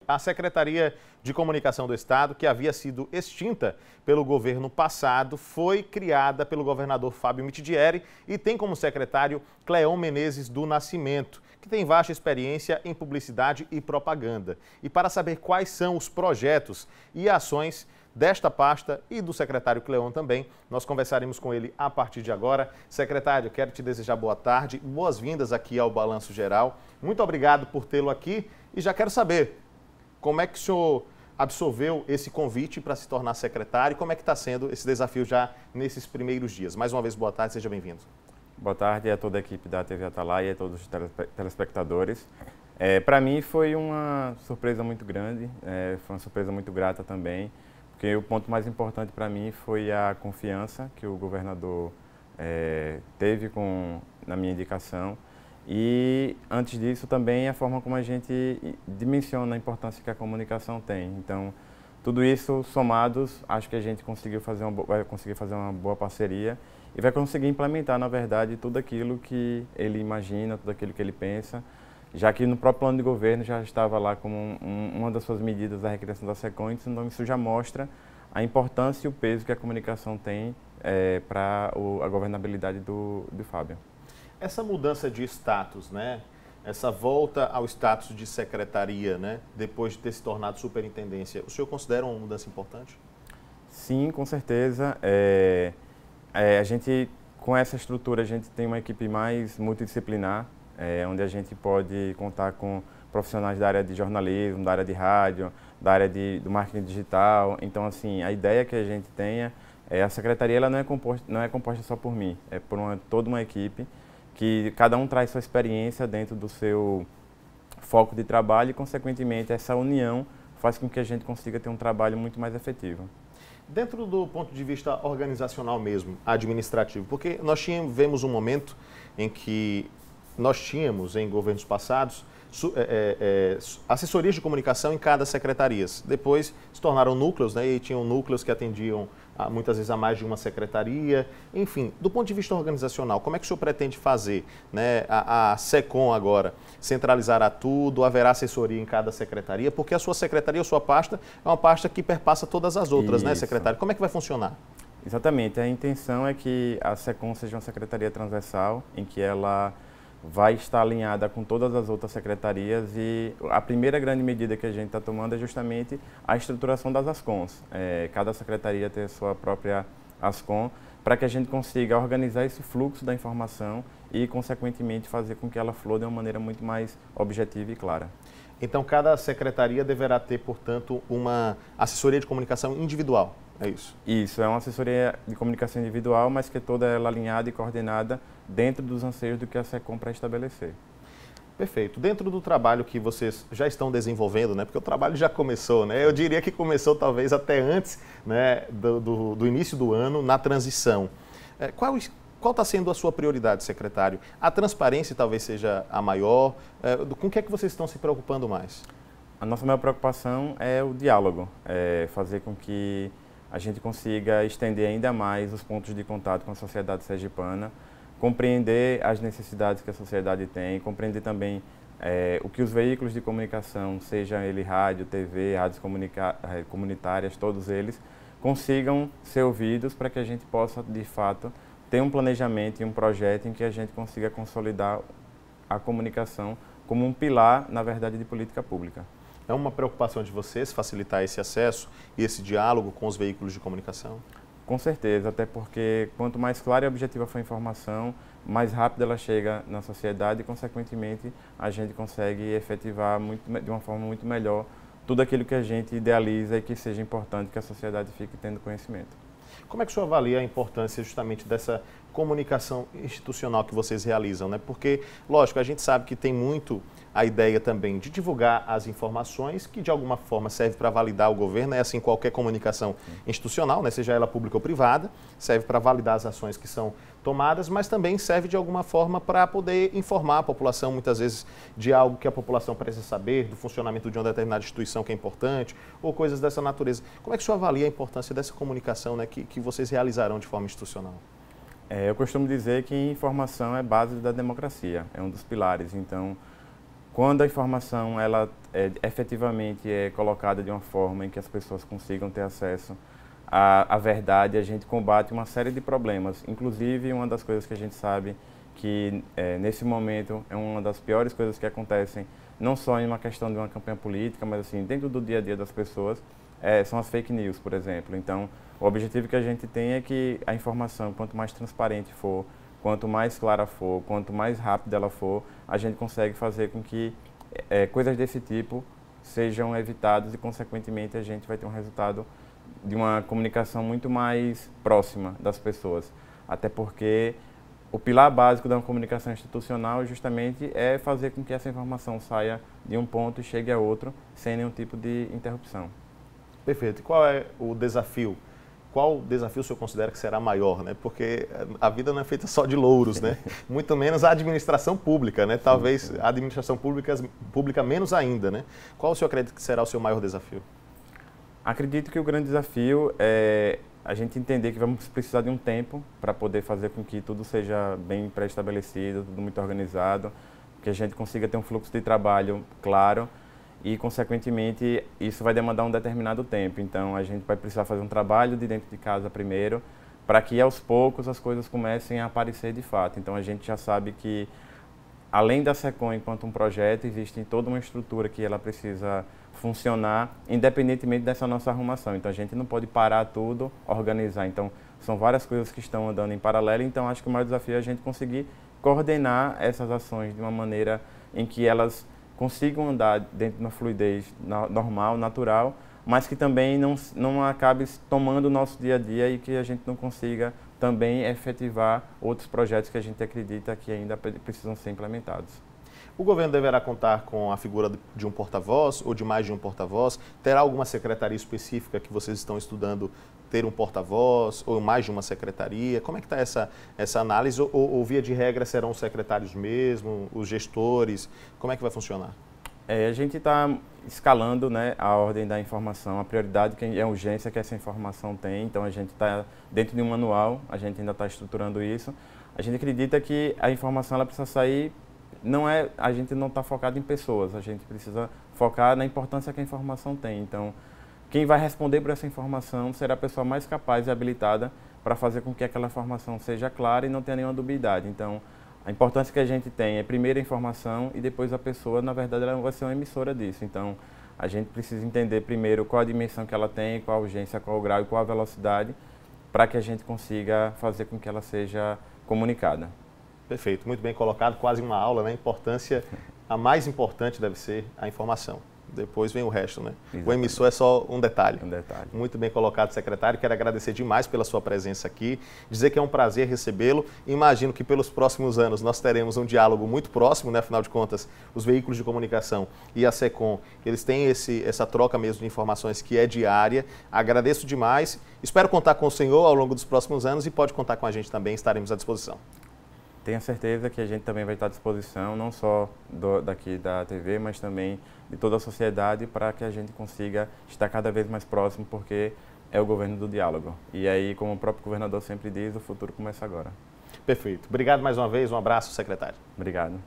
A Secretaria de Comunicação do Estado, que havia sido extinta pelo governo passado, foi criada pelo governador Fábio Mitidieri e tem como secretário Cleon Menezes do Nascimento, que tem vasta experiência em publicidade e propaganda. E para saber quais são os projetos e ações desta pasta e do secretário Cleon também, nós conversaremos com ele a partir de agora. Secretário, quero te desejar boa tarde, boas-vindas aqui ao Balanço Geral. Muito obrigado por tê-lo aqui e já quero saber como é que o senhor absorveu esse convite para se tornar secretário e como é que está sendo esse desafio já nesses primeiros dias. Mais uma vez, boa tarde, seja bem-vindo. Boa tarde a toda a equipe da TV Atalaia e a todos os telespectadores. Para mim foi uma surpresa muito grande, foi uma surpresa muito grata também, porque o ponto mais importante para mim foi a confiança que o governador teve na minha indicação. E, antes disso, também a forma como a gente dimensiona a importância que a comunicação tem. Então, tudo isso somados, acho que a gente vai conseguir fazer uma boa parceria e vai conseguir implementar, na verdade, tudo aquilo que ele imagina, tudo aquilo que ele pensa, já que no próprio plano de governo já estava lá como uma das suas medidas a recriação da SECOM, então isso já mostra a importância e o peso que a comunicação tem para a governabilidade do Fábio. Essa mudança de status, né? Essa volta ao status de secretaria, né? Depois de ter se tornado superintendência, o senhor considera uma mudança importante? Sim, com certeza. A gente, com essa estrutura, a gente tem uma equipe mais multidisciplinar, onde a gente pode contar com profissionais da área de jornalismo, da área de rádio, da área do marketing digital. Então, assim, a ideia que a gente tenha a secretaria ela não é composta só por mim, é por toda uma equipe, que cada um traz sua experiência dentro do seu foco de trabalho e, consequentemente, essa união faz com que a gente consiga ter um trabalho muito mais efetivo. Dentro do ponto de vista organizacional mesmo, administrativo, porque nós tivemos um momento em que nós tínhamos, em governos passados, assessorias de comunicação em cada secretaria. Depois se tornaram núcleos, né, e tinham núcleos que atendiam muitas vezes a mais de uma secretaria. Enfim, do ponto de vista organizacional, como é que o senhor pretende fazer? Né? A SECOM agora centralizará tudo, haverá assessoria em cada secretaria, porque a sua secretaria, a sua pasta, é uma pasta que perpassa todas as outras, né, secretário? Como é que vai funcionar? Exatamente, a intenção é que a SECOM seja uma secretaria transversal, em que ela vai estar alinhada com todas as outras secretarias e a primeira grande medida que a gente está tomando é justamente a estruturação das ASCOMs. Cada secretaria tem a sua própria ASCOM para que a gente consiga organizar esse fluxo da informação e, consequentemente, fazer com que ela flua de uma maneira muito mais objetiva e clara. Então, cada secretaria deverá ter, portanto, uma assessoria de comunicação individual, é isso? Isso, é uma assessoria de comunicação individual, mas que é toda ela alinhada e coordenada dentro dos anseios do que a SECOM para estabelecer. Perfeito. Dentro do trabalho que vocês já estão desenvolvendo, né, porque o trabalho já começou, né, eu diria que começou talvez até antes, né, do início do ano, na transição. Qual está sendo a sua prioridade, secretário? A transparência talvez seja a maior. Com o que é que vocês estão se preocupando mais? A nossa maior preocupação é o diálogo, fazer com que a gente consiga estender ainda mais os pontos de contato com a sociedade sergipana, compreender as necessidades que a sociedade tem, compreender também o que os veículos de comunicação, seja ele rádio, TV, rádios comunitárias, todos eles, consigam ser ouvidos para que a gente possa, de fato, ter um planejamento e um projeto em que a gente consiga consolidar a comunicação como um pilar, na verdade, de política pública. É uma preocupação de vocês facilitar esse acesso e esse diálogo com os veículos de comunicação? Com certeza, até porque quanto mais clara e objetiva for a informação, mais rápido ela chega na sociedade e, consequentemente, a gente consegue efetivar de uma forma muito melhor tudo aquilo que a gente idealiza e que seja importante que a sociedade fique tendo conhecimento. Como é que o senhor avalia a importância justamente dessa comunicação institucional que vocês realizam, né? Porque, lógico, a gente sabe que tem muito a ideia também de divulgar as informações que de alguma forma serve para validar o governo, é assim qualquer comunicação institucional, né, seja ela pública ou privada, serve para validar as ações que são tomadas, mas também serve de alguma forma para poder informar a população, muitas vezes, de algo que a população precisa saber, do funcionamento de uma determinada instituição que é importante, ou coisas dessa natureza. Como é que o senhor avalia a importância dessa comunicação, né, que vocês realizarão de forma institucional? Eu costumo dizer que informação é base da democracia, é um dos pilares. Então, quando a informação ela efetivamente é colocada de uma forma em que as pessoas consigam ter acesso à verdade, a gente combate uma série de problemas. Inclusive, uma das coisas que a gente sabe que nesse momento é uma das piores coisas que acontecem, não só em uma questão de uma campanha política, mas assim, dentro do dia a dia das pessoas, são as fake news, por exemplo. Então, o objetivo que a gente tem é que a informação, quanto mais transparente for, quanto mais clara for, quanto mais rápida ela for, a gente consegue fazer com que coisas desse tipo sejam evitadas e, consequentemente, a gente vai ter um resultado de uma comunicação muito mais próxima das pessoas. Até porque o pilar básico da comunicação institucional justamente é fazer com que essa informação saia de um ponto e chegue a outro sem nenhum tipo de interrupção. Perfeito. E qual é o desafio? Qual desafio o senhor considera que será maior, né? Porque a vida não é feita só de louros, né? Muito menos a administração pública, né? Talvez a administração pública menos ainda, né? Qual o senhor acredita que será o seu maior desafio? Acredito que o grande desafio é a gente entender que vamos precisar de um tempo para poder fazer com que tudo seja bem pré-estabelecido, tudo muito organizado, que a gente consiga ter um fluxo de trabalho claro e, consequentemente, isso vai demandar um determinado tempo. Então, a gente vai precisar fazer um trabalho de dentro de casa primeiro, para que, aos poucos, as coisas comecem a aparecer de fato. Então, a gente já sabe que, além da SECOM enquanto um projeto, existe toda uma estrutura que ela precisa funcionar, independentemente dessa nossa arrumação. Então, a gente não pode parar tudo, organizar. Então, são várias coisas que estão andando em paralelo. Então, acho que o maior desafio é a gente conseguir coordenar essas ações de uma maneira em que elas consigam andar dentro de uma fluidez normal, natural, mas que também não acabe tomando o nosso dia a dia e que a gente não consiga também efetivar outros projetos que a gente acredita que ainda precisam ser implementados. O governo deverá contar com a figura de um porta-voz ou de mais de um porta-voz? Terá alguma secretaria específica que vocês estão estudando ter um porta-voz ou mais de uma secretaria? Como é que está essa análise? Ou, via de regra, serão os secretários mesmo, os gestores? Como é que vai funcionar? A gente está escalando, né, a ordem da informação, a prioridade e a urgência que essa informação tem. Então, a gente está dentro de um manual, a gente ainda está estruturando isso. A gente acredita que a informação ela precisa sair. A gente não está focado em pessoas, a gente precisa focar na importância que a informação tem. Então, quem vai responder por essa informação será a pessoa mais capaz e habilitada para fazer com que aquela informação seja clara e não tenha nenhuma dubiedade. Então, a importância que a gente tem é primeiro a informação e depois a pessoa, na verdade, ela vai ser uma emissora disso. Então, a gente precisa entender primeiro qual a dimensão que ela tem, qual a urgência, qual o grau e qual a velocidade, para que a gente consiga fazer com que ela seja comunicada. Perfeito, muito bem colocado, quase uma aula, né? A mais importante deve ser a informação. Depois vem o resto, né? Exatamente. O emissor é só um detalhe. Um detalhe. Muito bem colocado, secretário. Quero agradecer demais pela sua presença aqui. Dizer que é um prazer recebê-lo. Imagino que pelos próximos anos nós teremos um diálogo muito próximo, né? Afinal de contas, os veículos de comunicação e a SECOM, eles têm essa troca mesmo de informações que é diária. Agradeço demais. Espero contar com o senhor ao longo dos próximos anos e pode contar com a gente também. Estaremos à disposição. Tenho certeza que a gente também vai estar à disposição, não só daqui da TV, mas também de toda a sociedade, para que a gente consiga estar cada vez mais próximo, porque é o governo do diálogo. E aí, como o próprio governador sempre diz, o futuro começa agora. Perfeito. Obrigado mais uma vez, um abraço, secretário. Obrigado.